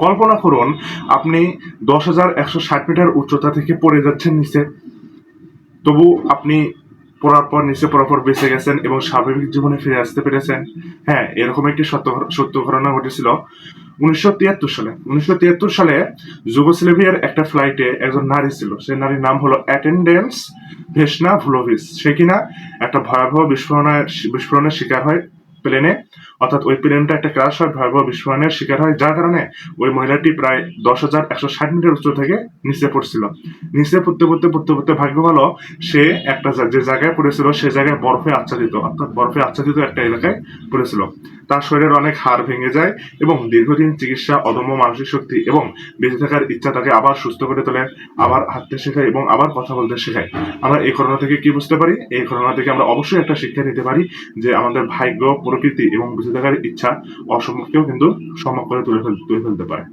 কল্পনা করুন আপনি 10,160 মিটার উচ্চতা থেকে পড়ে যাচ্ছেন নিচে, তবু আপনি পড়ার পর নিচে পড়ার পর বেঁচে গেছেন এবং স্বাভাবিক জীবনে ফিরে আসতে পেরেছেন। হ্যাঁ, এরকম একটি সত্য ঘটনা ঘটেছিল 1973 সালে। 1973 সালে যুগোস্লাভিয়ার একটা ফ্লাইটে একজন নারী ছিল, সেই নারীর নাম হলো অ্যাটেন্ডেন্স ভেসনা ভুলোভিচ। সে কিনা একটা ভয়াবহ বিস্ফোরণের শিকার হয় প্লেনে, অর্থাৎ ওই প্লেনটা একটা ক্রাশ হয়, ভয়াবহ বিস্ফোরণের শিকার হয়, যার কারণে ওই মহিলাটি প্রায় 10,160 মিটার উচ্চ থেকে নিচে পড়ছিল। নিচে পড়তে পড়তে পড়তে পড়তে ভাগ্য ভালো, সে একটা যে জায়গায় পড়েছিল সে জায়গায় বরফে আচ্ছাদিত, অর্থাৎ বরফে আচ্ছাদিত একটা এলাকায় পড়েছিল। তার শরীরের অনেক হাড় ভেঙে যায় এবং দীর্ঘদিন চিকিৎসা, অদম্য মানসিক শক্তি এবং বেঁচে থাকার ইচ্ছা তাকে আবার সুস্থ করে তোলে, আবার হাঁটতে শেখায় এবং আবার কথা বলতে শেখায়। আমরা এই ঘটনা থেকে কি বুঝতে পারি? এই ঘটনা থেকে আমরা অবশ্যই একটা শিক্ষা নিতে পারি যে আমাদের ভাগ্য, প্রকৃতি এবং বেঁচে থাকার ইচ্ছা অসম্ভবকেও কিন্তু সম্ভব করে তুলে ফেলতে পারে।